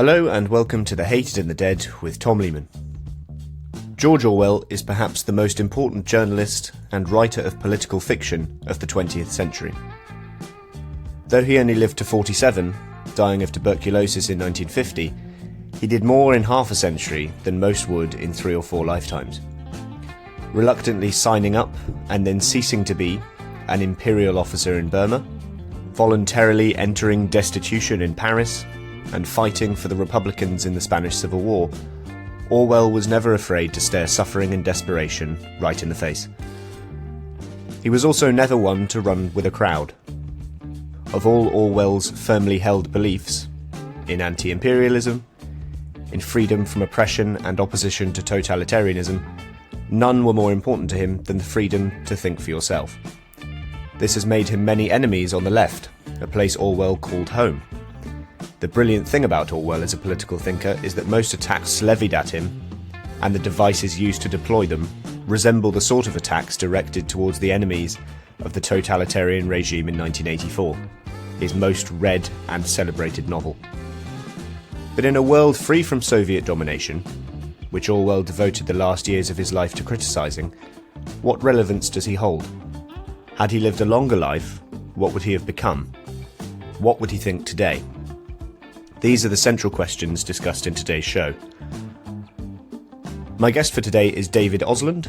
Hello and welcome to The Hated and the Dead with Tom Lehman. George Orwell is perhaps the most important journalist and writer of political fiction of the 20th century. Though he only lived to 47, dying of tuberculosis in 1950, he did more in half a century than most would in 3 or 4 lifetimes. Reluctantly signing up and then ceasing to be an imperial officer in Burma, voluntarily entering destitution in Paris, and fighting for the Republicans in the Spanish Civil War, Orwell was never afraid to stare suffering and desperation right in the face. He was also never one to run with a crowd. Of all Orwell's firmly held beliefs, in anti-imperialism, in freedom from oppression and opposition to totalitarianism, none were more important to him than the freedom to think for yourself. This has made him many enemies on the left, a place Orwell called home. The brilliant thing about Orwell as a political thinker is that most attacks levied at him, and the devices used to deploy them, resemble the sort of attacks directed towards the enemies of the totalitarian regime in 1984, his most read and celebrated novel. But in a world free from Soviet domination, which Orwell devoted the last years of his life to criticising, what relevance does he hold? Had he lived a longer life, what would he have become? What would he think today? These are the central questions discussed in today's show. My guest for today is David Oslund.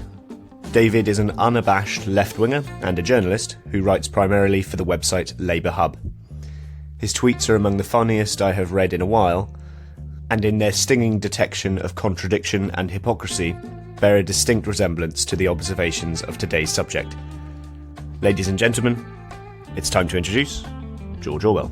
David is an unabashed left-winger and a journalist who writes primarily for the website Labour Hub. His tweets are among the funniest I have read in a while, and in their stinging detection of contradiction and hypocrisy, bear a distinct resemblance to the observations of today's subject. Ladies and gentlemen, it's time to introduce George Orwell.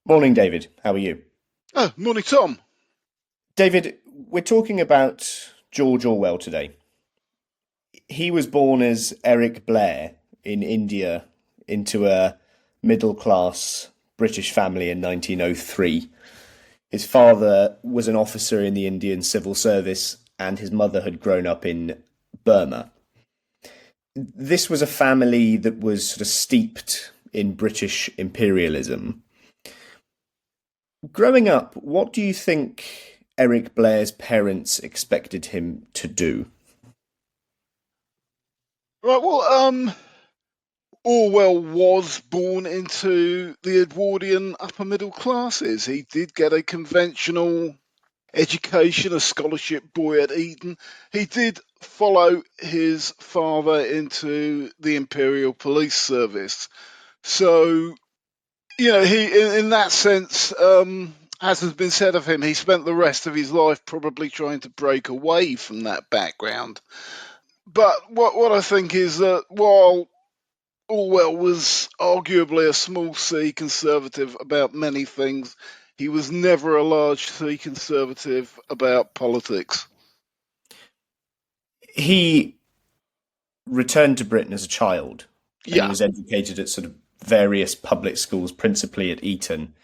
Morning, David. How are you? Oh, morning, Tom. David, we're talking about George Orwell today. He was born as Eric Blair in India into a middle-class British family in 1903. His father was an officer in the Indian civil service and his mother had grown up in Burma. This was a family that was sort of steeped in British imperialism. Growing up, what do you think Eric Blair's parents expected him to do? Right, well, Orwell was born into the Edwardian upper middle classes. He did get a conventional education, a scholarship boy at Eton. He did follow his father into the Imperial Police Service. So, he, in that sense, as has been said of him, he spent the rest of his life probably trying to break away from that background. But what I think is that while Orwell was arguably a small c conservative about many things, he was never a large c conservative about politics. He returned to Britain as a child. And Yeah. he was educated at sort of various public schools, principally at Eton.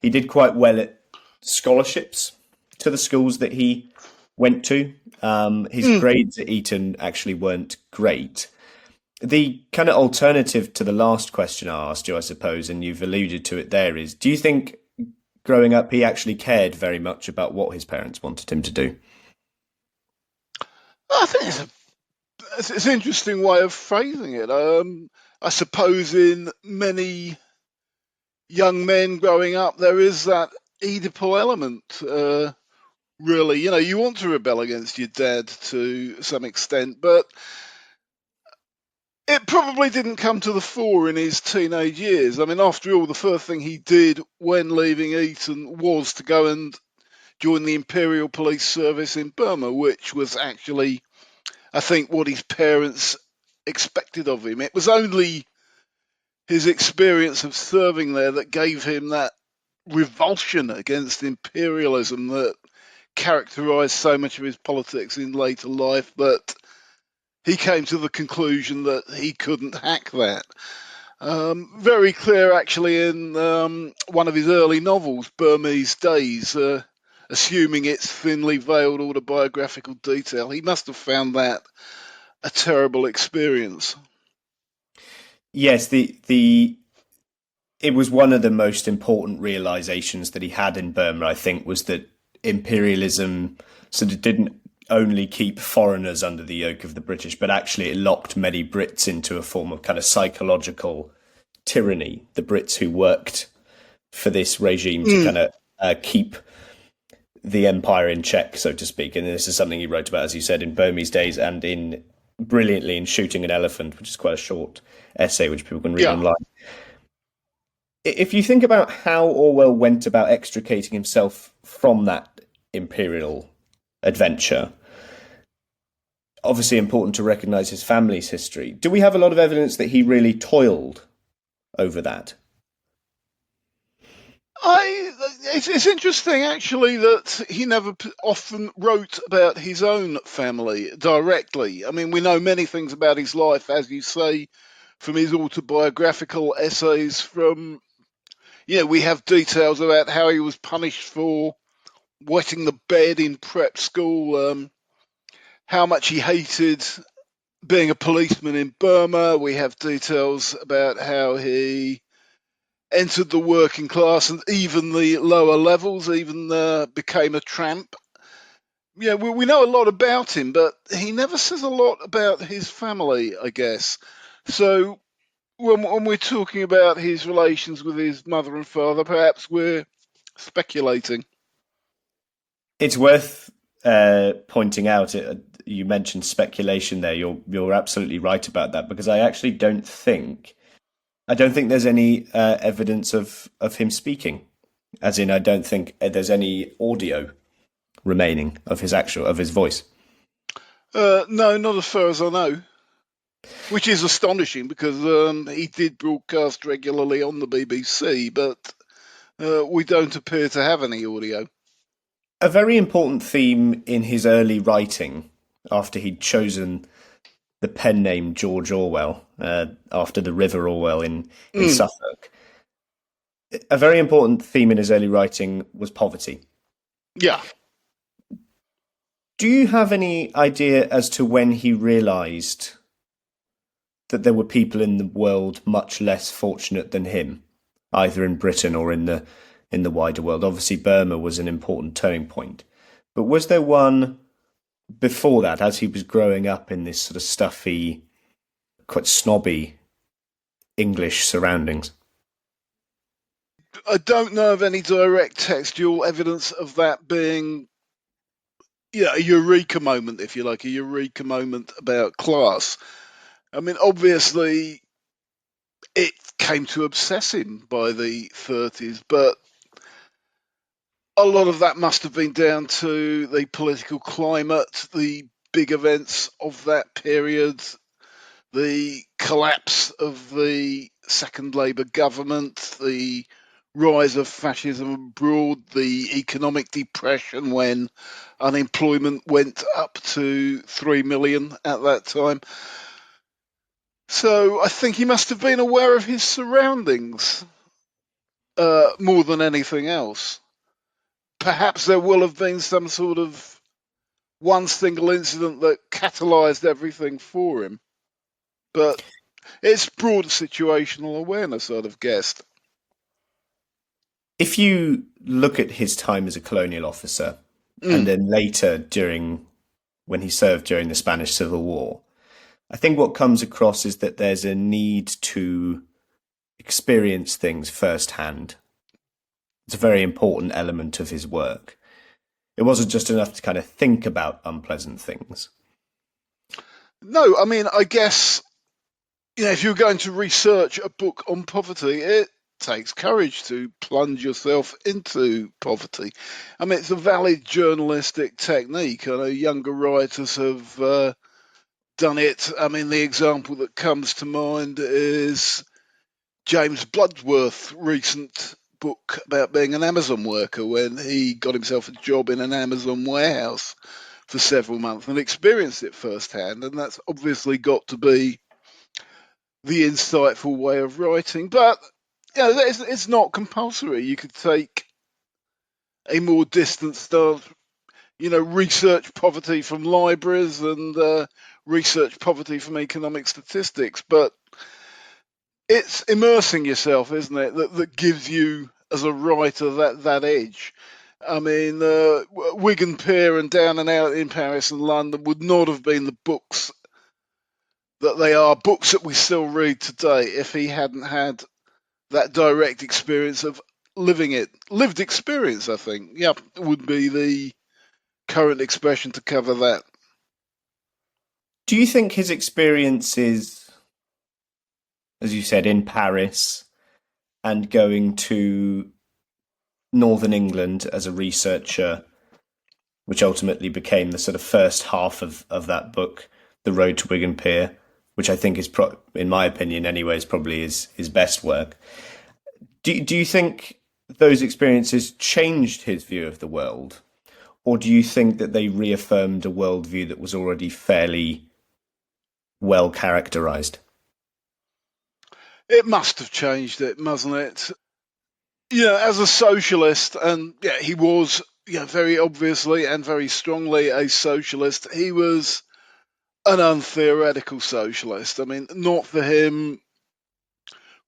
He did quite well at scholarships to the schools that he went to. His grades at Eton actually weren't great. The kind of alternative to the last question I asked you, I suppose, and you've alluded to it there, is do you think growing up he actually cared very much about what his parents wanted him to do? I think it's an interesting way of phrasing it. I suppose in many young men growing up, there is that Oedipal element. Really, you want to rebel against your dad to some extent, but it probably didn't come to the fore in his teenage years. I mean, after all, the first thing he did when leaving Eton was to go and join the Imperial Police Service in Burma, which was actually, I think, what his parents expected of him. It was only his experience of serving there that gave him that revulsion against imperialism that characterised so much of his politics in later life, but he came to the conclusion that he couldn't hack that. Very clear, actually, in one of his early novels, Burmese Days. assuming it's thinly veiled autobiographical detail. He must have found that a terrible experience. Yes, the it was one of the most important realizations that he had in Burma, I think, was that imperialism sort of didn't only keep foreigners under the yoke of the British, but actually it locked many Brits into a form of kind of psychological tyranny. The Brits who worked for this regime to kind of keep the empire in check, so to speak. And this is something he wrote about, as you said, in Burmese Days and in brilliantly in Shooting an Elephant, which is quite a short essay which people can read online. If you think about how Orwell went about extricating himself from that imperial adventure, obviously important to recognise his family's history. Do we have a lot of evidence that he really toiled over that? It's interesting, actually, that he never often wrote about his own family directly. I mean, we know many things about his life, as you say, from his autobiographical essays. We have details about how he was punished for wetting the bed in prep school, how much he hated being a policeman in Burma. We have details about how he entered the working class and even the lower levels, even became a tramp. Yeah, we know a lot about him, but he never says a lot about his family, I guess. So when we're talking about his relations with his mother and father, perhaps we're speculating. It's worth pointing out. You mentioned speculation there. You're absolutely right about that, because I actually don't think there's any evidence of him speaking. As in, I don't think there's any audio remaining of his voice. No, not as far as I know. Which is astonishing, because he did broadcast regularly on the BBC, but we don't appear to have any audio. A very important theme in his early writing, after he'd chosen the pen name George Orwell, after the River Orwell in Suffolk, a very important theme in his early writing was poverty. Yeah. Do you have any idea as to when he realised that there were people in the world much less fortunate than him, either in Britain or in the wider world? Obviously, Burma was an important turning point. But was there one before that, as he was growing up in this sort of stuffy, quite snobby English surroundings? I don't know of any direct textual evidence of that being a eureka moment, if you like, a eureka moment about class. I mean, obviously, it came to obsess him by the 30s, but a lot of that must have been down to the political climate, the big events of that period, the collapse of the second Labour government, the rise of fascism abroad, the economic depression when unemployment went up to 3 million at that time. So I think he must have been aware of his surroundings more than anything else. Perhaps there will have been some sort of one single incident that catalysed everything for him. But it's broad situational awareness, I'd have guessed. If you look at his time as a colonial officer, and then later when he served during the Spanish Civil War, I think what comes across is that there's a need to experience things firsthand. It's a very important element of his work. It wasn't just enough to kind of think about unpleasant things. No, I mean, I guess, if you're going to research a book on poverty, it takes courage to plunge yourself into poverty. I mean, it's a valid journalistic technique. I know younger writers have done it. I mean, the example that comes to mind is James Bloodworth's recent book about being an Amazon worker, when he got himself a job in an Amazon warehouse for several months and experienced it firsthand. And that's obviously got to be the insightful way of writing. But it's not compulsory. You could take a more distant stance, research poverty from libraries and research poverty from economic statistics. But it's immersing yourself, isn't it, that gives you, as a writer, that edge. I mean, Wigan Pier and Down and Out in Paris and London would not have been the books that they are, books that we still read today, if he hadn't had that direct experience of living it. Lived experience, I think, would be the current expression to cover that. Do you think his experiences, as you said, in Paris and going to Northern England as a researcher, which ultimately became the sort of first half of that book, The Road to Wigan Pier, which I think is, in my opinion anyway, is probably his best work. Do you think those experiences changed his view of the world? Or do you think that they reaffirmed a worldview that was already fairly well characterised? It must have changed it, mustn't it? As a socialist, and he was, very obviously and very strongly a socialist. He was an untheoretical socialist. I mean, not for him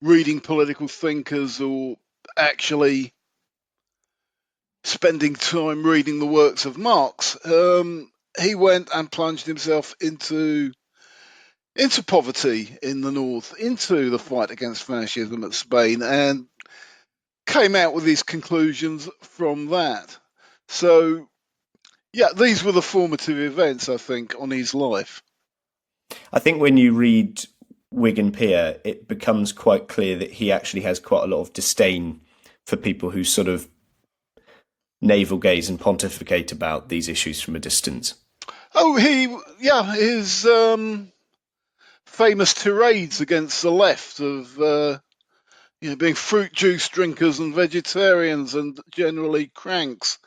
reading political thinkers or actually spending time reading the works of Marx. He went and plunged himself into poverty in the north, into the fight against fascism at Spain, and came out with his conclusions from that. So, these were the formative events, I think, on his life. I think when you read Wigan Pier, it becomes quite clear that he actually has quite a lot of disdain for people who sort of navel gaze and pontificate about these issues from a distance. Oh, his famous tirades against the left of being fruit juice drinkers and vegetarians and generally cranks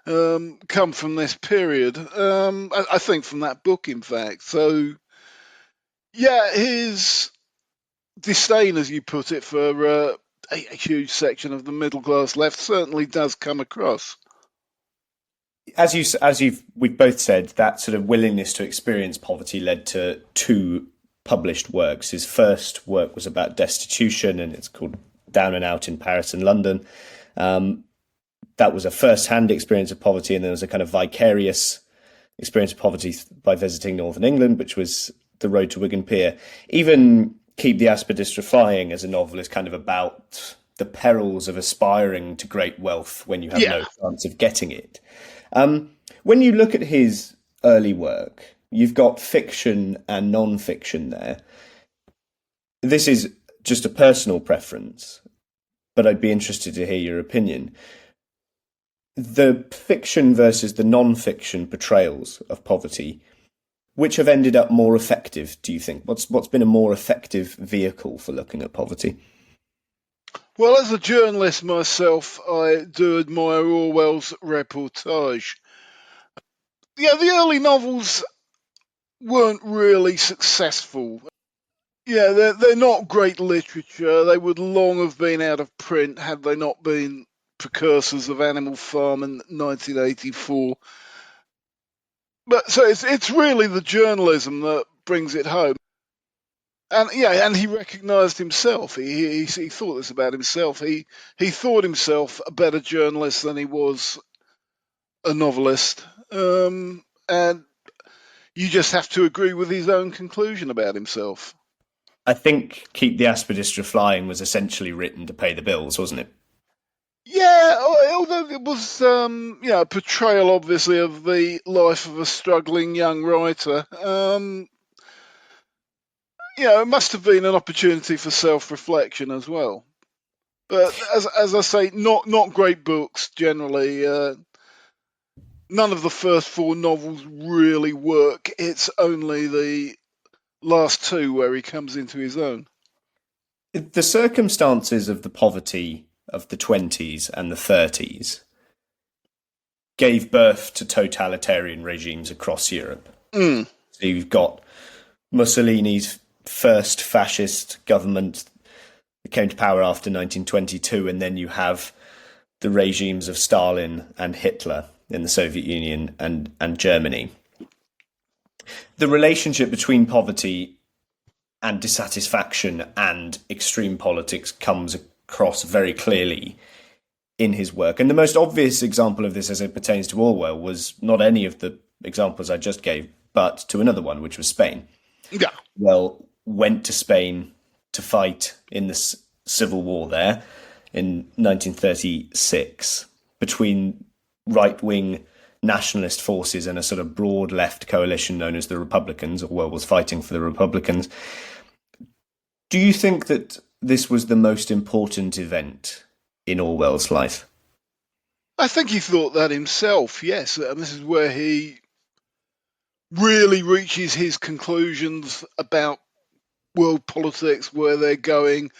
come from this period. I think from that book, in fact. So, his disdain, as you put it, for a huge section of the middle class left certainly does come across. We've both said, that sort of willingness to experience poverty led to two published works. His first work was about destitution, and it's called Down and Out in Paris and London. That was a first-hand experience of poverty, and there was a kind of vicarious experience of poverty by visiting Northern England, which was The Road to Wigan Pier. Even Keep the Aspidistra Flying as a novel is kind of about the perils of aspiring to great wealth when you have no chance of getting it. When you look at his early work, you've got fiction and non-fiction there. This is just a personal preference, but I'd be interested to hear your opinion. The fiction versus the non-fiction portrayals of poverty, which have ended up more effective, do you think? What's been a more effective vehicle for looking at poverty? Well, as a journalist myself, I do admire Orwell's reportage. The early novels weren't really successful. They're not great literature. They would long have been out of print had they not been precursors of Animal Farm in 1984. But so it's really the journalism that brings it home. And he recognised himself. He thought this about himself. He thought himself a better journalist than he was a novelist. And you just have to agree with his own conclusion about himself. I think Keep the Aspidistra Flying was essentially written to pay the bills, wasn't it? Yeah, although it was a portrayal, obviously, of the life of a struggling young writer. It must have been an opportunity for self-reflection as well. But as I say, not great books generally. None of the first four novels really work. It's only the last two where he comes into his own. The circumstances of the poverty of the 20s and the 30s gave birth to totalitarian regimes across Europe. So you've got Mussolini's first fascist government that came to power after 1922, and then you have the regimes of Stalin and Hitler in the Soviet Union and Germany. The relationship between poverty and dissatisfaction and extreme politics comes across very clearly in his work. And the most obvious example of this as it pertains to Orwell was not any of the examples I just gave, but to another one, which was Spain. Yeah. Well, went to Spain to fight in the civil war there in 1936 between right-wing nationalist forces and a sort of broad left coalition known as the Republicans. Orwell was fighting for the Republicans. Do you think that this was the most important event in Orwell's life? I think he thought that himself, yes. And this is where he really reaches his conclusions about world politics, where they're going,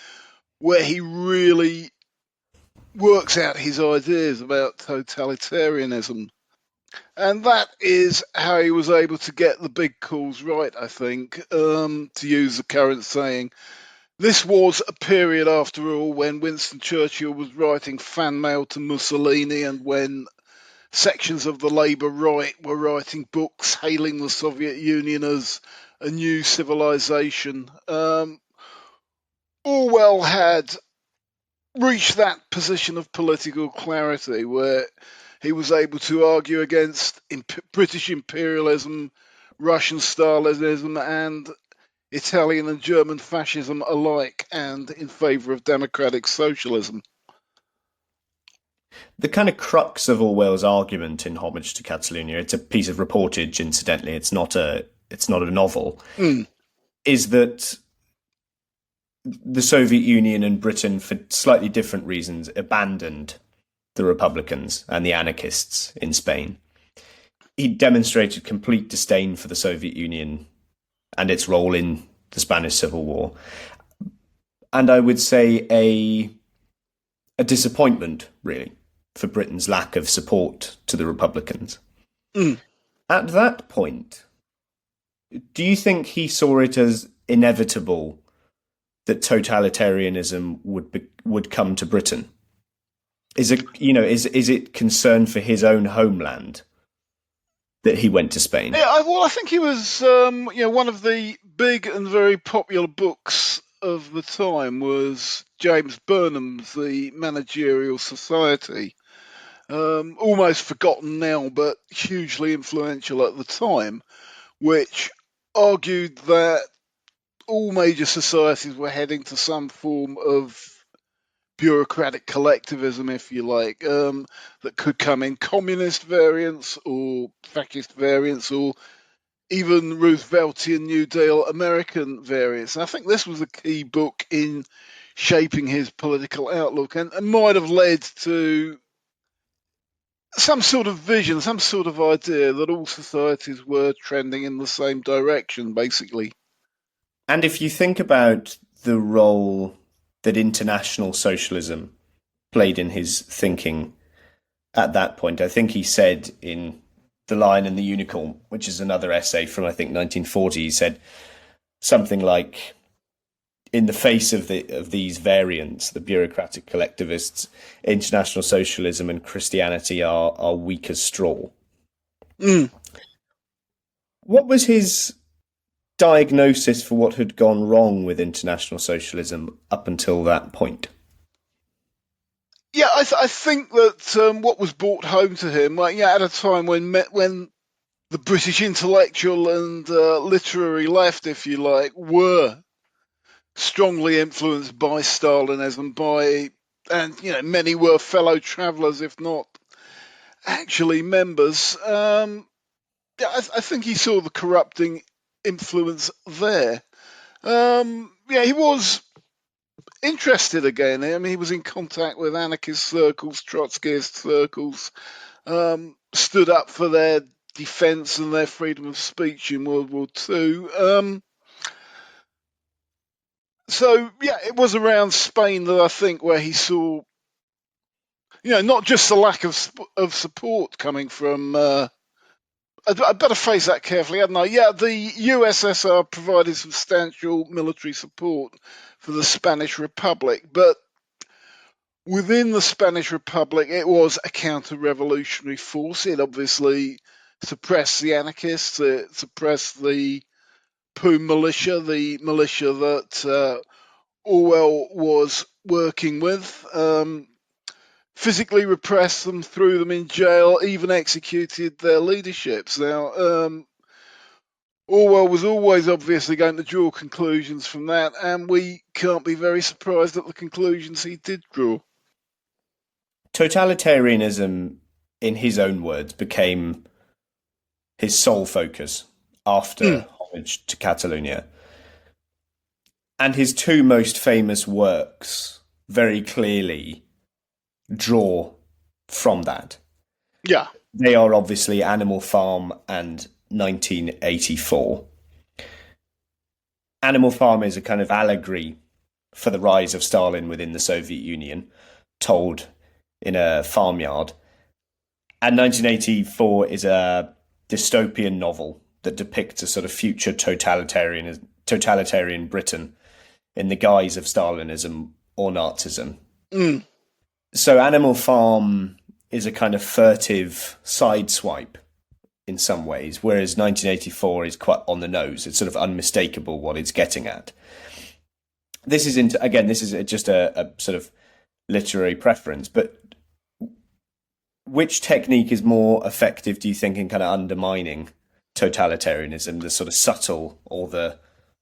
where he really works out his ideas about totalitarianism. And that is how he was able to get the big calls right, I think, to use the current saying. This was a period, after all, when Winston Churchill was writing fan mail to Mussolini and when sections of the Labour right were writing books hailing the Soviet Union as a new civilization. Orwell had reached that position of political clarity where he was able to argue against British imperialism, Russian Stalinism, and Italian and German fascism alike, and in favour of democratic socialism. The kind of crux of Orwell's argument in Homage to Catalonia, it's a piece of reportage, incidentally, it's not a novel, is that the Soviet Union and Britain, for slightly different reasons, abandoned the Republicans and the anarchists in Spain. He demonstrated complete disdain for the Soviet Union and its role in the Spanish Civil War. And I would say a disappointment, really, for Britain's lack of support to the Republicans. At that point, do you think he saw it as inevitable that totalitarianism would come to Britain? Is it concern for his own homeland that he went to Spain? Yeah, I think he was, one of the big and very popular books of the time was James Burnham's The Managerial Society. Almost forgotten now, but hugely influential at the time, which argued that all major societies were heading to some form of bureaucratic collectivism, if you like, that could come in communist variants or fascist variants or even Rooseveltian New Deal American variants. And I think this was a key book in shaping his political outlook and might have led to some sort of vision, some sort of idea that all societies were trending in the same direction, basically. And if you think about the role that international socialism played in his thinking at that point, I think he said in The Lion and the Unicorn, which is another essay from, I think, 1940, he said something like, in the face of these variants, the bureaucratic collectivists, international socialism and Christianity are weak as straw. What was his diagnosis for what had gone wrong with international socialism up until that point? Yeah, I think that what was brought home to him, at a time when the British intellectual and literary left, if you like, were strongly influenced by Stalinism, and many were fellow travellers, if not actually members. I think he saw the corrupting influence there. He was interested again. I mean, he was in contact with anarchist circles, Trotskyist circles, stood up for their defence and their freedom of speech in World War II. It was around Spain that I think where he saw, not just the lack of support coming from. I'd better phrase that carefully, hadn't I? Yeah, the USSR provided substantial military support for the Spanish Republic, but within the Spanish Republic, it was a counter-revolutionary force. It obviously suppressed the anarchists. It suppressed the POUM militia, the militia that Orwell was working with. Physically repressed them, threw them in jail, even executed their leaderships. Now, Orwell was always obviously going to draw conclusions from that, and we can't be very surprised at the conclusions he did draw. Totalitarianism, in his own words, became his sole focus after Homage to Catalonia. And his two most famous works very clearly draw from that. Yeah. They are obviously Animal Farm and 1984. Animal Farm is a kind of allegory for the rise of Stalin within the Soviet Union, told in a farmyard. And 1984 is a dystopian novel that depicts a sort of future totalitarian Britain in the guise of Stalinism or Nazism. So Animal Farm is a kind of furtive sideswipe in some ways, whereas 1984 is quite on the nose. It's sort of unmistakable what it's getting at. This is just a sort of literary preference, but which technique is more effective, do you think, in kind of undermining totalitarianism, the sort of subtle or the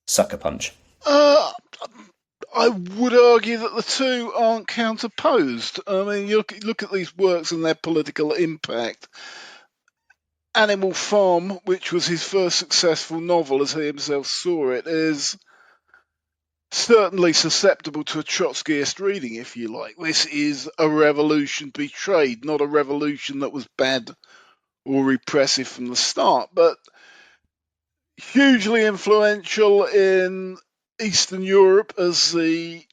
sucker punch? I would argue that the two aren't counterposed. I mean, you look at these works and their political impact. Animal Farm, which was his first successful novel as he himself saw it, is certainly susceptible to a Trotskyist reading, if you like. This is a revolution betrayed, not a revolution that was bad or repressive from the start, but hugely influential in Eastern Europe as the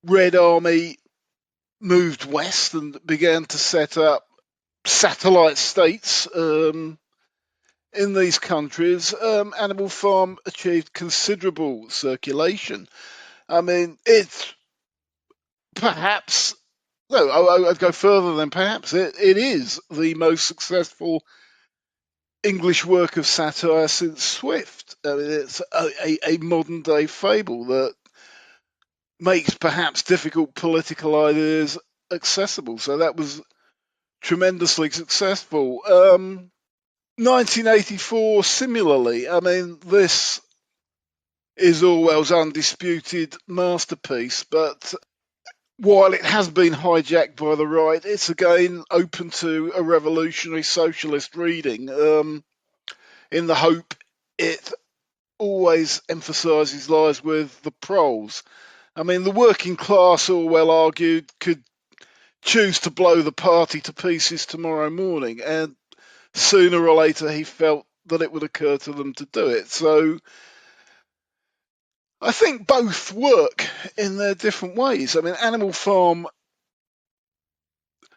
Red Army moved west and began to set up satellite states in these countries. Animal Farm achieved considerable circulation. I mean, it's perhaps, no, I'd go further than perhaps. It is the most successful English work of satire since Swift. I mean, it's a modern day fable that makes perhaps difficult political ideas accessible. So that was tremendously successful. 1984, similarly, I mean, this is Orwell's undisputed masterpiece, but while it has been hijacked by the right, it's again open to a revolutionary socialist reading, in the hope it always emphasises lies with the proles. I mean, the working class, Orwell argued, could choose to blow the party to pieces tomorrow morning, and sooner or later he felt that it would occur to them to do it. So I think both work in their different ways. I mean, Animal Farm,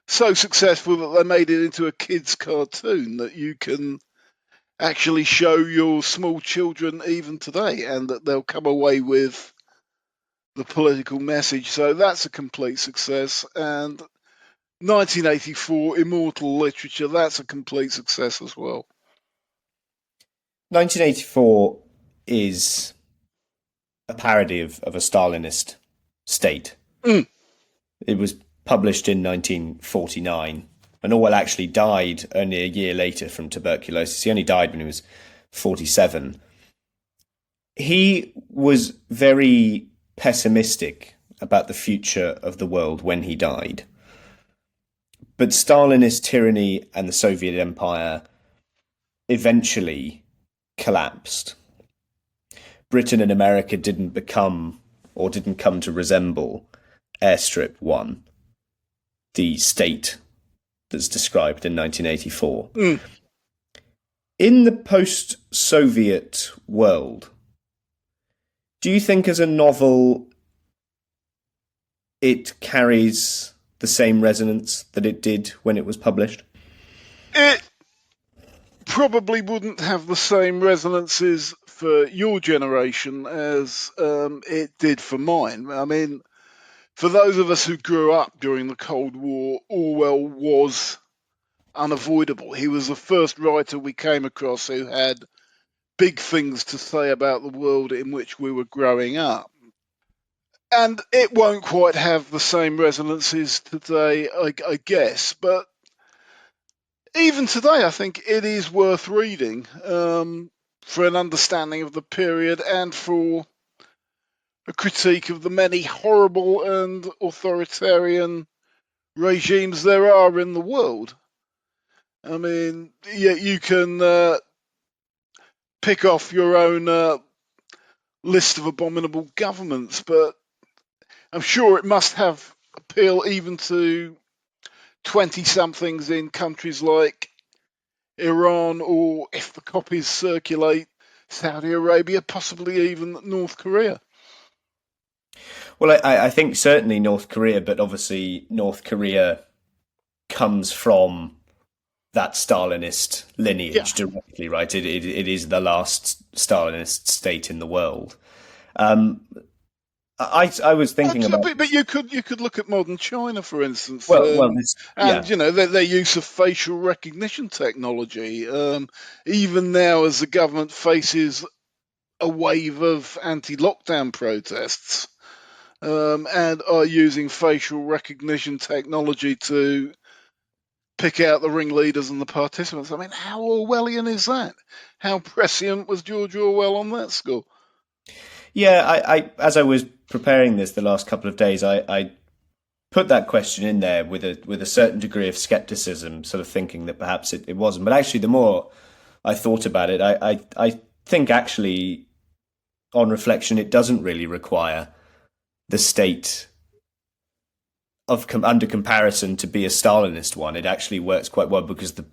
so successful that they made it into a kids' cartoon that you can actually show your small children even today, and that they'll come away with the political message. So that's a complete success. And 1984, Immortal Literature, that's a complete success as well. 1984 is a parody of a Stalinist state. It was published in 1949, and Orwell actually died only a year later from tuberculosis. He only died when he was 47. He was very pessimistic about the future of the world when he died. But Stalinist tyranny and the Soviet Empire eventually collapsed. Britain and America didn't come to resemble Airstrip 1, the state that's described in 1984. In the post-Soviet world, do you think as a novel it carries the same resonance that it did when it was published? It probably wouldn't have the same resonances for your generation as it did for mine. I mean, for those of us who grew up during the Cold War, Orwell was unavoidable. He was the first writer we came across who had big things to say about the world in which we were growing up. And it won't quite have the same resonances today, I guess, but even today, I think it is worth reading for an understanding of the period and for a critique of the many horrible and authoritarian regimes there are in the world. I mean, yeah, you can pick off your own list of abominable governments, but I'm sure it must have appeal even to 20-somethings in countries like Iran, or if the copies circulate, Saudi Arabia, possibly even North Korea. Well, I think certainly North Korea, but obviously North Korea comes from that Stalinist lineage directly, right? It is the last Stalinist state in the world. I was thinking about, but you could look at modern China, for instance, and you know their use of facial recognition technology. Even now, as the government faces a wave of anti-lockdown protests, and are using facial recognition technology to pick out the ringleaders and the participants. I mean, how Orwellian is that? How prescient was George Orwell on that score? Yeah, I as I was preparing this the last couple of days, I put that question in there with a certain degree of skepticism, sort of thinking that perhaps it wasn't. But actually, the more I thought about it, I think actually, on reflection, it doesn't really require the state under comparison to be a Stalinist one. It actually works quite well because the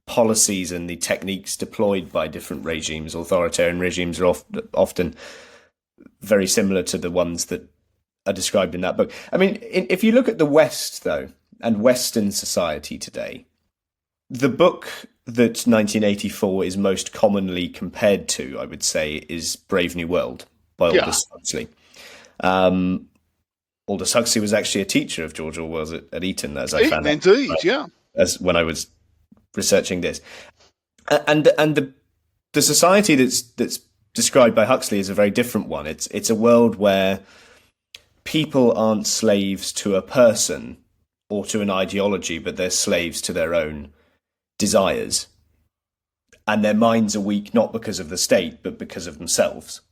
policies and the techniques deployed by different regimes, authoritarian regimes, are often very similar to the ones that are described in that book. I mean, if you look at the West, though, and Western society today, the book that 1984 is most commonly compared to, I would say, is Brave New World by Aldous Huxley. Aldous Huxley was actually a teacher of George Orwell's at Eton, as I found out. Indeed, yeah. As when I was researching this, and the society that's described by Huxley is a very different one. It's a world where people aren't slaves to a person or to an ideology, but they're slaves to their own desires, and their minds are weak not because of the state, but because of themselves.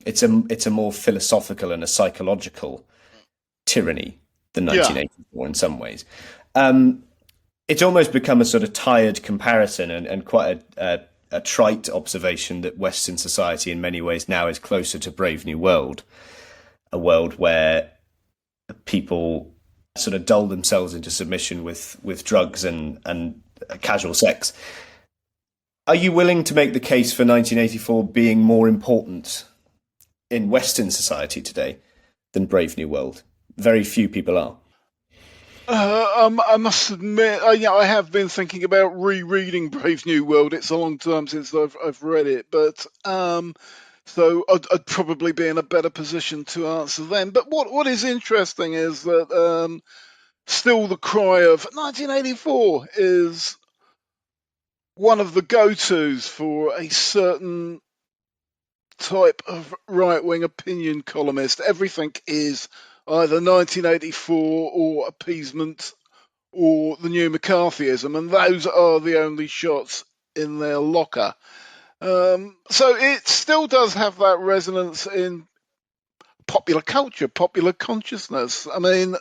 It's a more philosophical and a psychological tyranny than 1984 in some ways. It's almost become a sort of tired comparison and quite a trite observation that Western society in many ways now is closer to Brave New World, a world where people sort of dull themselves into submission with drugs and casual sex. Are you willing to make the case for 1984 being more important in Western society today than Brave New World? Very few people are. I must admit, I have been thinking about rereading Brave New World. It's a long time since I've read it, but so I'd probably be in a better position to answer then. But what is interesting is that still the cry of 1984 is one of the go-tos for a certain type of right-wing opinion columnist. Everything is either 1984 or appeasement or the new McCarthyism, and those are the only shots in their locker. So it still does have that resonance in popular culture, popular consciousness. I mean,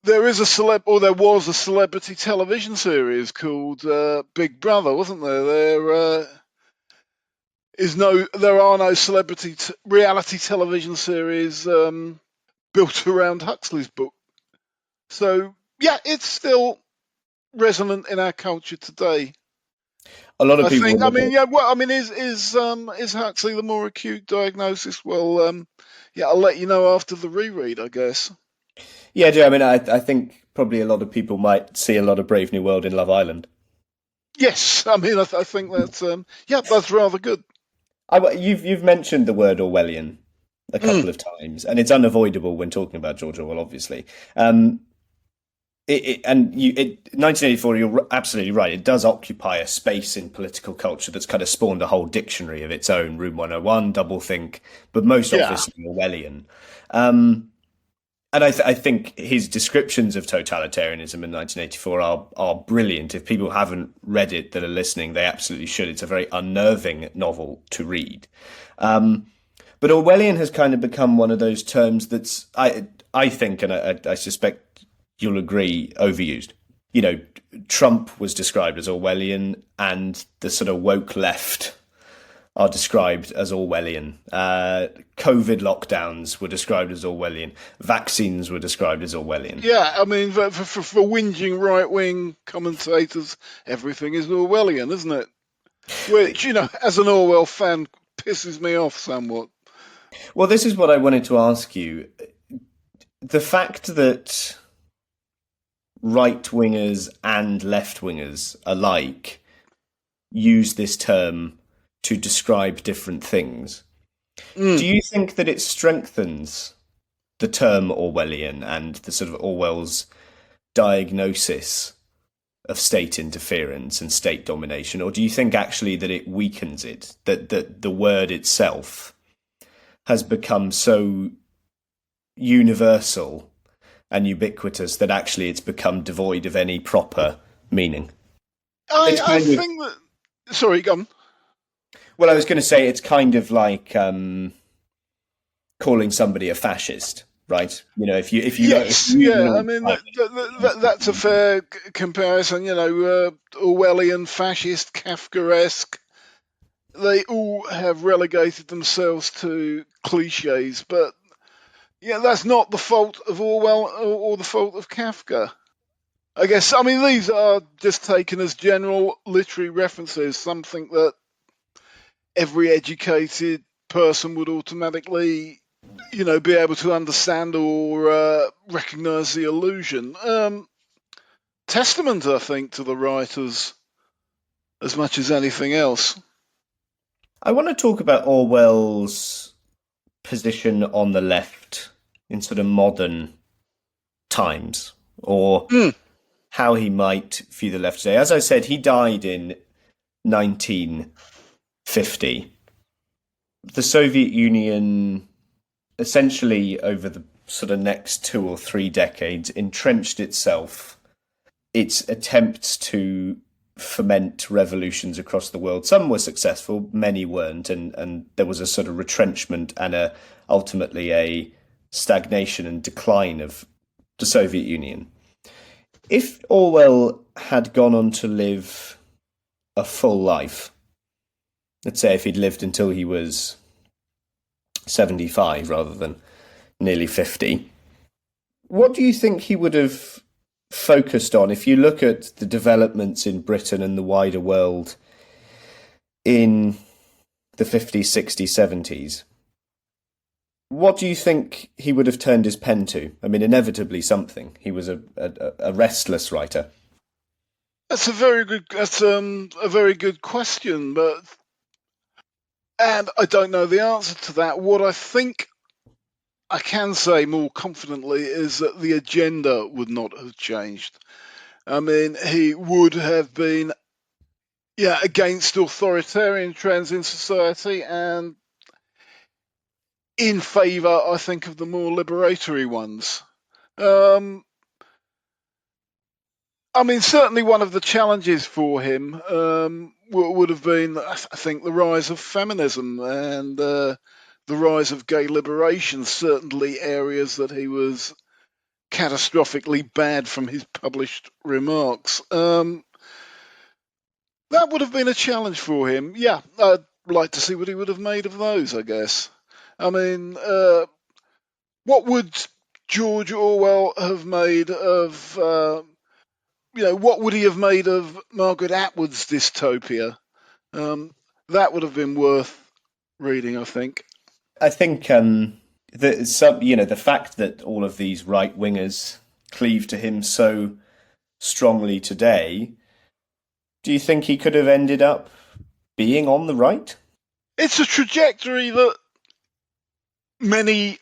there was a celebrity television series called Big Brother, wasn't there? There are no celebrity reality television series built around Huxley's book. So yeah, it's still resonant in our culture today. A lot of people. Is Huxley the more acute diagnosis? Well, I'll let you know after the reread, I guess. Yeah, Joe. I mean, I think probably a lot of people might see a lot of Brave New World in Love Island. Yes, I mean, I think that's that's rather good. You've mentioned the word Orwellian a couple of times, and it's unavoidable when talking about George Orwell, obviously. 1984, you're absolutely right. It does occupy a space in political culture that's kind of spawned a whole dictionary of its own. Room 101, doublethink, but most obviously Orwellian. And I think his descriptions of totalitarianism in 1984 are brilliant. If people haven't read it that are listening, they absolutely should. It's a very unnerving novel to read. But Orwellian has kind of become one of those terms that's, I think, and I suspect you'll agree, overused. You know, Trump was described as Orwellian, and the sort of woke left are described as Orwellian. COVID lockdowns were described as Orwellian. Vaccines were described as Orwellian. Yeah, I mean, for whinging right-wing commentators, everything is Orwellian, isn't it? Which, you know, as an Orwell fan, pisses me off somewhat. Well, this is what I wanted to ask you. The fact that right-wingers and left-wingers alike use this term to describe different things. Do you think that it strengthens the term Orwellian and the sort of Orwell's diagnosis of state interference and state domination, or do you think actually that it weakens it, that the word itself has become so universal and ubiquitous that actually it's become devoid of any proper meaning? I think that... Sorry, go on. Well, I was going to say it's kind of like calling somebody a fascist, right? You know, if you yes, I mean that's a fair comparison. You know, Orwellian, fascist, Kafkaesque. They all have relegated themselves to cliches, but yeah, that's not the fault of Orwell or the fault of Kafka. I guess, I mean, these are just taken as general literary references, something that every educated person would automatically, you know, be able to understand or recognize the allusion. Testament, I think, to the writers as much as anything else. I want to talk about Orwell's position on the left in sort of modern times, or how he might view the left today. As I said, he died in 1950. The Soviet Union essentially over the sort of next 2 or 3 decades entrenched itself, its attempts to foment revolutions across the world. Some were successful, many weren't, and there was a sort of retrenchment and ultimately a stagnation and decline of the Soviet Union. If Orwell had gone on to live a full life, let's say if he'd lived until he was 75 rather than nearly 50, what do you think he would have focused on if you look at the developments in Britain and the wider world in the 50s, 60s, 70s? What do you think he would have turned his pen to? I mean, inevitably something. He was a restless writer. That's a very good question, and I don't know the answer to that. What I think I can say more confidently is that the agenda would not have changed. I mean, he would have been, against authoritarian trends in society and in favour, I think, of the more liberatory ones. I mean, certainly one of the challenges for him would have been, I think, the rise of feminism and the rise of gay liberation, certainly areas that he was catastrophically bad from his published remarks. That would have been a challenge for him. Yeah, I'd like to see what he would have made of those, I guess. I mean, what would George Orwell have made of, what would he have made of Margaret Atwood's dystopia? That would have been worth reading, I think. I think the fact that all of these right wingers cleave to him so strongly today, do you think he could have ended up being on the right? It's a trajectory that many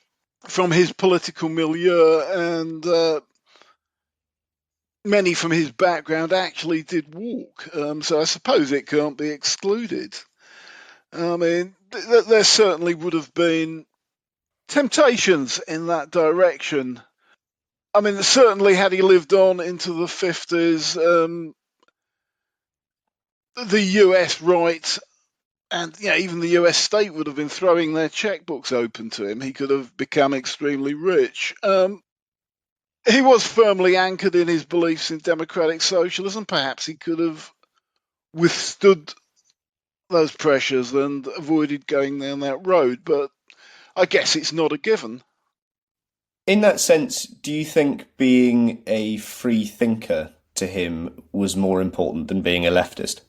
from his political milieu and many from his background actually did walk. So I suppose it can't be excluded. I mean, there certainly would have been temptations in that direction. I mean, certainly had he lived on into the 50s, the US right and even the US state would have been throwing their checkbooks open to him. He could have become extremely rich. He was firmly anchored in his beliefs in democratic socialism. Perhaps he could have withstood those pressures and avoided going down that road, but I guess it's not a given. In that sense, do you think being a free thinker to him was more important than being a leftist?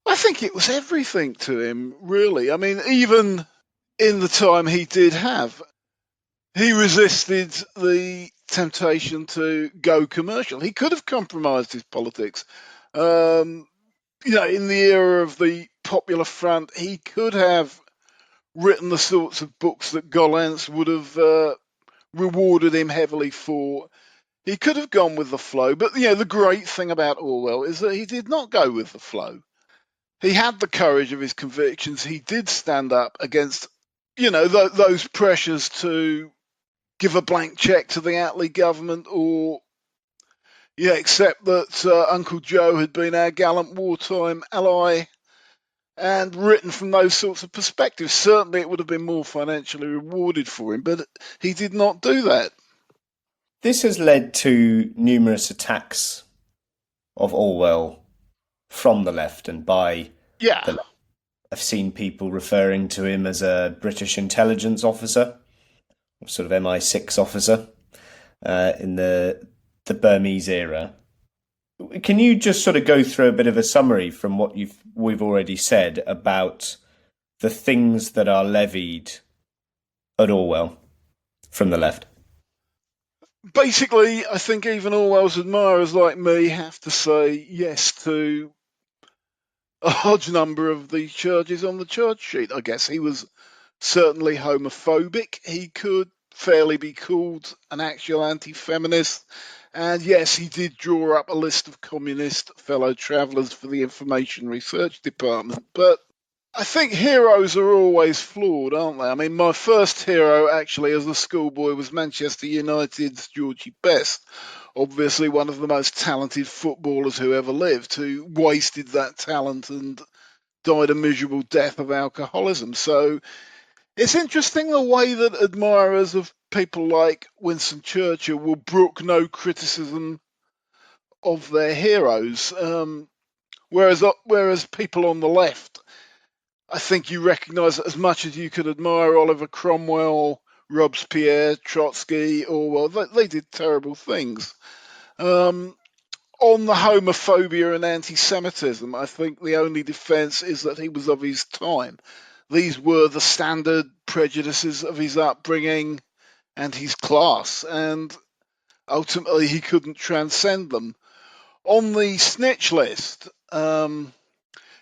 I think it was everything to him, really. I mean, even in the time he did have, he resisted the temptation to go commercial. He could have compromised his politics. In the era of the Popular Front, he could have written the sorts of books that Gollancz would have rewarded him heavily for. He could have gone with the flow, but the great thing about Orwell is that he did not go with the flow. He had the courage of his convictions. He did stand up against, those pressures to give a blank check to the Attlee government or, accept that Uncle Joe had been our gallant wartime ally and written from those sorts of perspectives. Certainly it would have been more financially rewarded for him, but he did not do that. This has led to numerous attacks of Orwell from the left and by the left. I've seen people referring to him as a British intelligence officer, sort of MI6 officer in the Burmese era. Can you just sort of go through a bit of a summary from what we've already said about the things that are levied at Orwell from the left? Basically, I think even Orwell's admirers like me have to say yes to a large number of the charges on the charge sheet. I guess he was certainly homophobic. He could fairly be called an actual anti-feminist. And yes, he did draw up a list of communist fellow travellers for the Information Research Department. But I think heroes are always flawed, aren't they? I mean, my first hero actually as a schoolboy was Manchester United's Georgie Best. Obviously one of the most talented footballers who ever lived, who wasted that talent and died a miserable death of alcoholism. So it's interesting the way that admirers of people like Winston Churchill will brook no criticism of their heroes, whereas people on the left, I think you recognise that as much as you could admire Oliver Cromwell, Robespierre, Trotsky, Orwell, they did terrible things. On the homophobia and anti-Semitism, I think the only defence is that he was of his time. These were the standard prejudices of his upbringing and his class, and ultimately he couldn't transcend them. On the snitch list,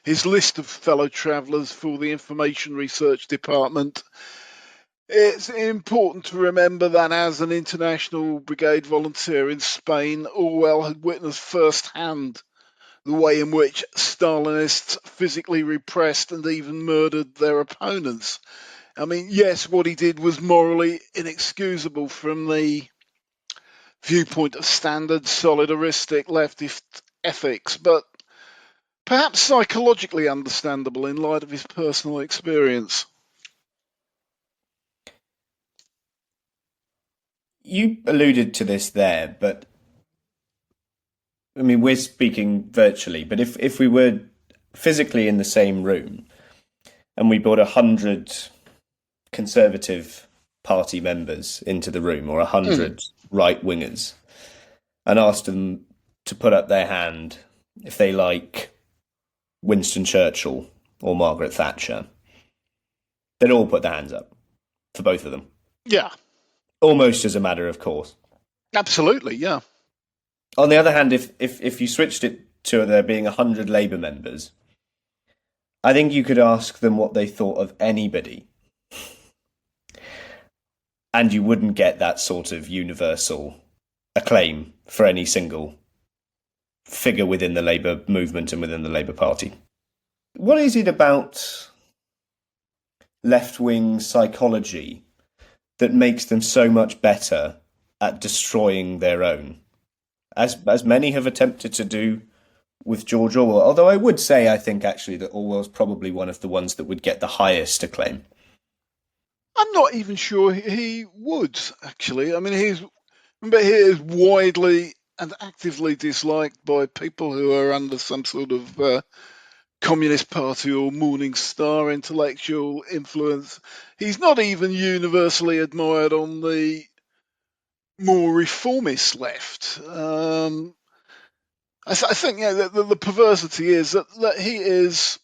his list of fellow travellers for the Information Research Department, it's important to remember that as an international brigade volunteer in Spain, Orwell had witnessed firsthand the way in which Stalinists physically repressed and even murdered their opponents. I mean, yes, what he did was morally inexcusable from the viewpoint of standard solidaristic leftist ethics, but perhaps psychologically understandable in light of his personal experience. You alluded to this there, but I mean, we're speaking virtually, but if we were physically in the same room and we brought 100 Conservative Party members into the room or 100 right-wingers and asked them to put up their hand if they like Winston Churchill or Margaret Thatcher, they'd all put their hands up for both of them. Yeah. Almost as a matter of course. Absolutely, yeah. On the other hand, if you switched it to there being 100 Labour members, I think you could ask them what they thought of anybody and you wouldn't get that sort of universal acclaim for any single figure within the Labour movement and within the Labour Party. What is it about left-wing psychology that makes them so much better at destroying their own, as many have attempted to do with George Orwell? Although I would say, I think actually that Orwell's probably one of the ones that would get the highest acclaim. I'm not even sure he would, actually. I mean, he is widely and actively disliked by people who are under some sort of Communist Party or Morning Star intellectual influence. He's not even universally admired on the more reformist left. I think the perversity is that he is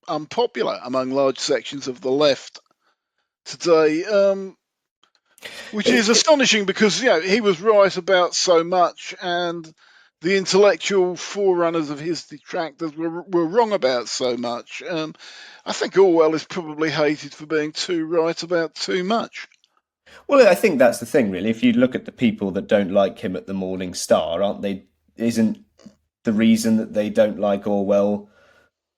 unpopular among large sections of the left today, which is astonishing because he was right about so much, and the intellectual forerunners of his detractors were wrong about so much. I think Orwell is probably hated for being too right about too much. Well, I think that's the thing, really. If you look at the people that don't like him at the Morning Star, isn't the reason that they don't like Orwell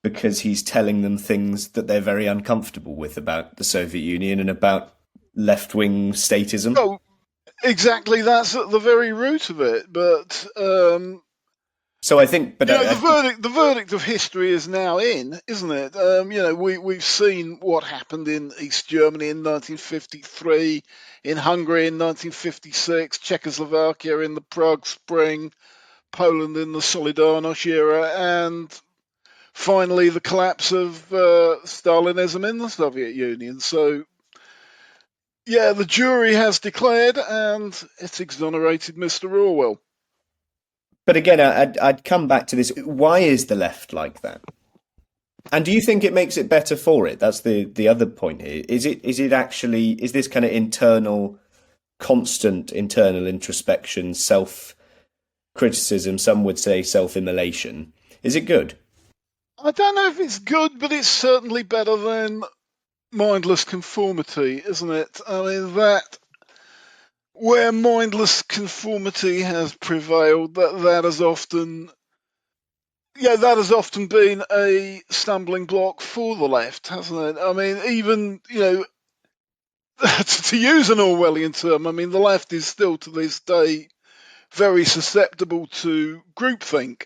because he's telling them things that they're very uncomfortable with about the Soviet Union and about left-wing statism? Oh, exactly. That's at the very root of it. But so I think, but the verdict of history is now in, isn't it? We've seen what happened in East Germany in 1953, in Hungary in 1956, Czechoslovakia in the Prague Spring, Poland in the Solidarność era, and finally the collapse of Stalinism in the Soviet Union. So, yeah, the jury has declared, and it's exonerated Mr. Orwell. But again, I'd come back to this. Why is the left like that? And do you think it makes it better for it? That's the other point here. Is this kind of constant internal introspection, self-criticism, some would say self-immolation? Is it good? I don't know if it's good, but it's certainly better than mindless conformity, isn't it? I mean, that where mindless conformity has prevailed, that has often been a stumbling block for the left, hasn't it? I mean, even to use an Orwellian term, I mean, the left is still to this day very susceptible to groupthink.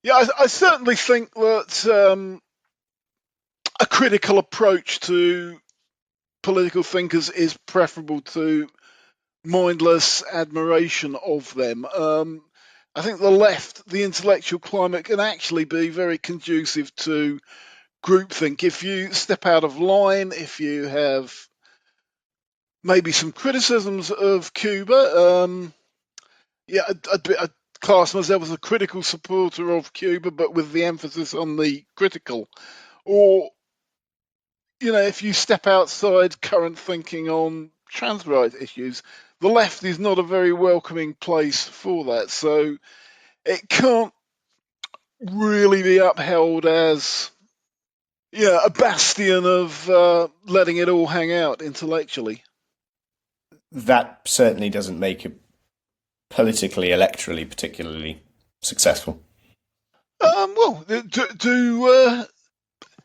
Yeah, I certainly think that a critical approach to political thinkers is preferable to mindless admiration of them. I think the left, the intellectual climate, can actually be very conducive to groupthink. If you step out of line, if you have maybe some criticisms of Cuba, I'd class myself as a critical supporter of Cuba, but with the emphasis on the critical. Or, if you step outside current thinking on trans rights issues, the left is not a very welcoming place for that. So it can't really be upheld as a bastion of letting it all hang out intellectually. That certainly doesn't make it politically, electorally, particularly successful.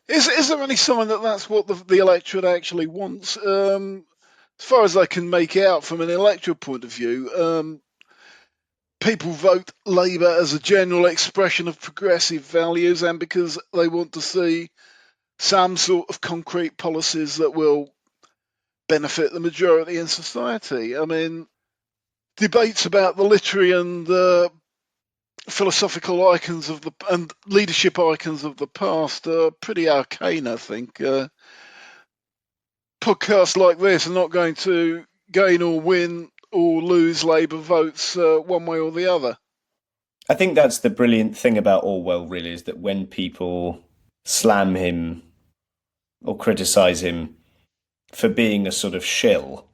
Is there any sign that that's what the electorate actually wants? As far as I can make out from an electoral point of view, people vote Labour as a general expression of progressive values and because they want to see some sort of concrete policies that will benefit the majority in society. I mean, debates about the literary and philosophical icons and leadership icons of the past are pretty arcane, I think. Podcasts like this are not going to gain or win or lose Labour votes one way or the other. I think that's the brilliant thing about Orwell, really, is that when people slam him or criticise him for being a sort of shill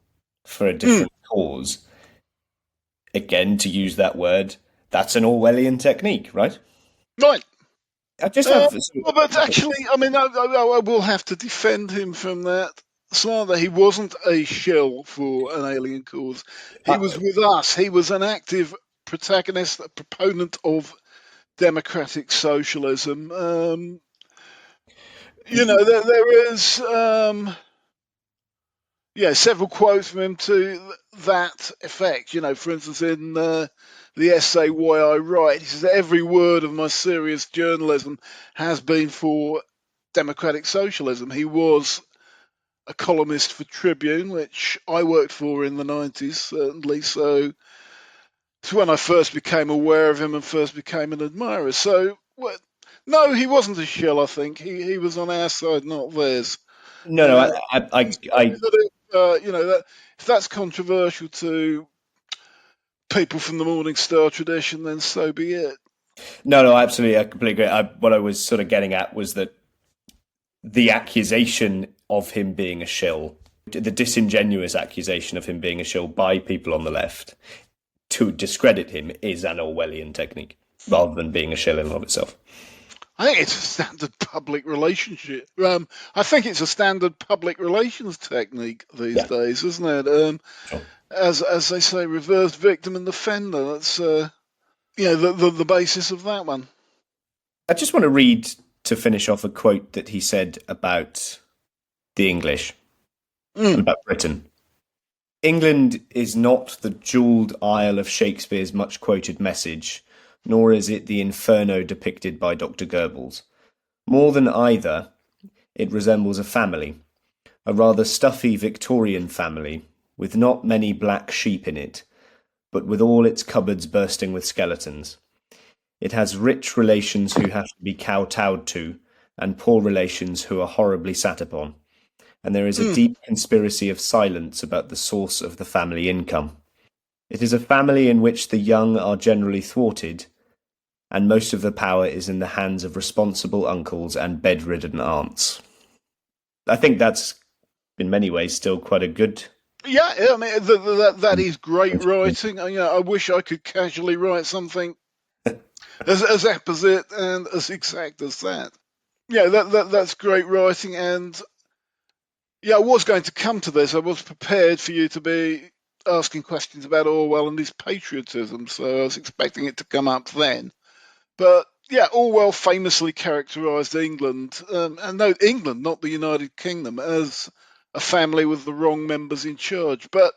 for a different cause, again, to use that word, that's an Orwellian technique, right? Right. I just have... but actually, I mean, I will have to defend him from that. slander. He wasn't a shill for an alien cause. He was with us. He was an active protagonist, a proponent of democratic socialism. There is several quotes from him to that effect. For instance, in the essay "Why I Write," he says every word of my serious journalism has been for democratic socialism. He was a columnist for Tribune, which I worked for in the 90s, certainly. So it's when I first became aware of him and first became an admirer. So, no, he wasn't a shill, I think. He was on our side, not theirs. No, That if that's controversial to people from the Morning Star tradition, then so be it. no, absolutely, I completely agree. What I was sort of getting at was that the accusation of him being a shill, the disingenuous accusation of him being a shill by people on the left to discredit him, is an Orwellian technique rather than being a shill in and of itself. I think it's a standard public relationship. I think it's a standard public relations technique these days, isn't it? Sure. As they say, reverse victim and defender. That's the basis of that one. I just want to read, to finish off, a quote that he said about the English and about Britain. England is not the jewelled isle of Shakespeare's much-quoted Message, nor is it the inferno depicted by Dr. Goebbels. More than either, it resembles a family, a rather stuffy Victorian family, with not many black sheep in it, but with all its cupboards bursting with skeletons. It has rich relations who have to be kowtowed to, and poor relations who are horribly sat upon. And there is a deep conspiracy of silence about the source of the family income. It is a family in which the young are generally thwarted, and most of the power is in the hands of responsible uncles and bedridden aunts. I think that's, in many ways, still quite a good... Yeah, I mean, that is great writing. I wish I could casually write something as apposite and as exact as that. Yeah, that's great writing, and I was going to come to this. I was prepared for you to be asking questions about Orwell and his patriotism, so I was expecting it to come up then. But Orwell famously characterised England, and no, England, not the United Kingdom, as a family with the wrong members in charge. But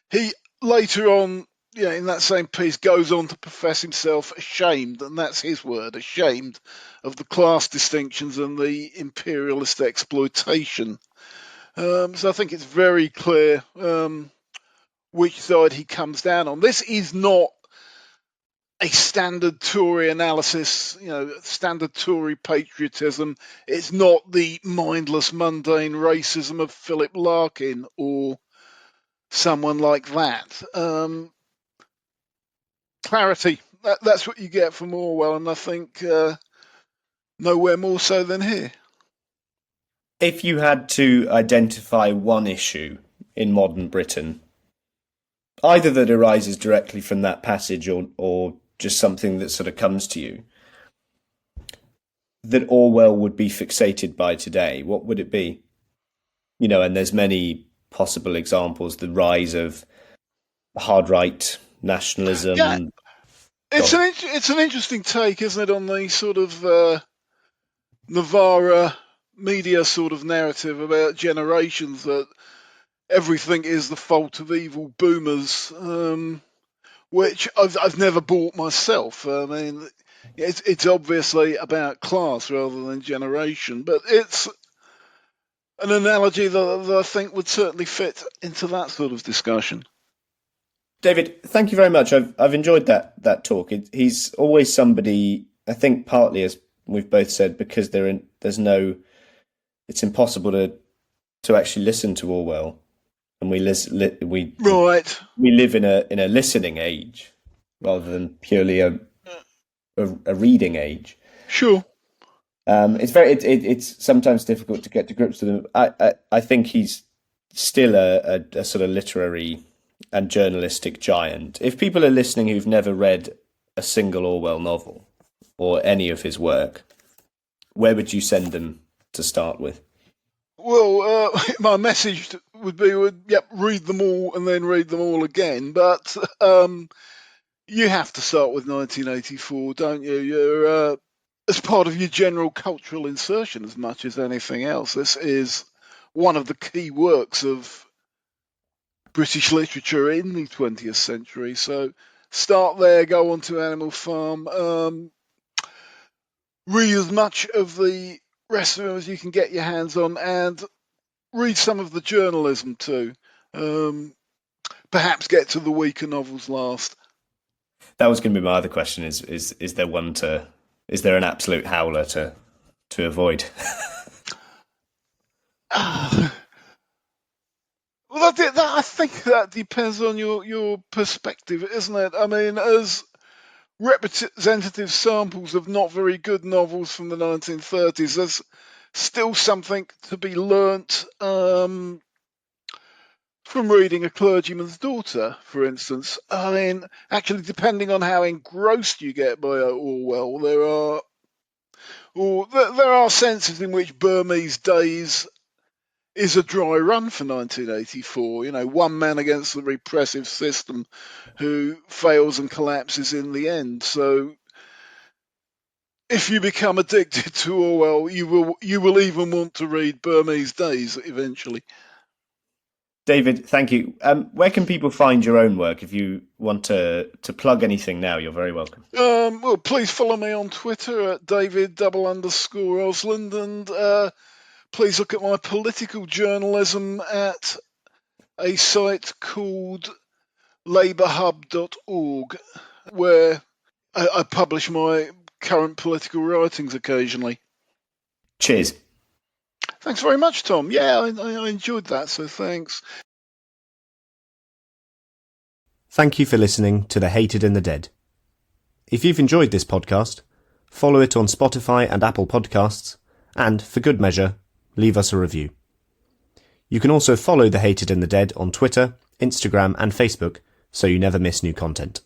he later on, in that same piece, goes on to profess himself ashamed, and that's his word, ashamed of the class distinctions and the imperialist exploitation. So I think it's very clear which side he comes down on. This is not a standard Tory analysis, standard Tory patriotism. It's not the mindless, mundane racism of Philip Larkin or someone like that. Clarity, that's what you get from Orwell, and I think nowhere more so than here. If you had to identify one issue in modern Britain, either that arises directly from that passage or just something that sort of comes to you, that Orwell would be fixated by today, what would it be? And there's many possible examples, the rise of hard right nationalism. Yeah, it's an interesting take, isn't it, on the sort of Navarra media sort of narrative about generations, that everything is the fault of evil boomers, which I've never bought myself. I mean, it's obviously about class rather than generation, but it's an analogy that I think would certainly fit into that sort of discussion. David, thank you very much. I've enjoyed that talk. He's always somebody, I think, partly, as we've both said, because it's impossible to actually listen to Orwell, and we live in a listening age rather than purely a reading age. Sure. It's sometimes difficult to get to grips with him. I think he's still a sort of literary and journalistic giant. If people are listening who've never read a single Orwell novel or any of his work, where would you send them to start with? Well, my message would be, read them all and then read them all again. But you have to start with 1984, don't you? You're as part of your general cultural insertion as much as anything else. This is one of the key works of British literature in the 20th century. So start there, go on to Animal Farm, read as much of the rest of them as you can get your hands on, and read some of the journalism too. Perhaps get to the weaker novels last. That was going to be my other question: is there an absolute howler to avoid? Well, I think that depends on your perspective, isn't it? I mean, as representative samples of not very good novels from the 1930s, there's still something to be learnt from reading A Clergyman's Daughter, for instance. I mean, actually, depending on how engrossed you get by Orwell, there are senses in which Burmese Days is a dry run for 1984. You know, one man against the repressive system who fails and collapses in the end. So if you become addicted to Orwell, you will even want to read Burmese Days eventually. David, thank you. Where can people find your own work? If you want to plug anything now, you're very welcome. Well, please follow me on Twitter at David_Oslund, and please look at my political journalism at a site called labourhub.org, where I publish my current political writings occasionally. Cheers. Thanks very much, Tom. Yeah, I enjoyed that, so thanks. Thank you for listening to The Hated and the Dead. If you've enjoyed this podcast, follow it on Spotify and Apple Podcasts, and, for good measure, leave us a review. You can also follow The Hated and the Dead on Twitter, Instagram and Facebook, so you never miss new content.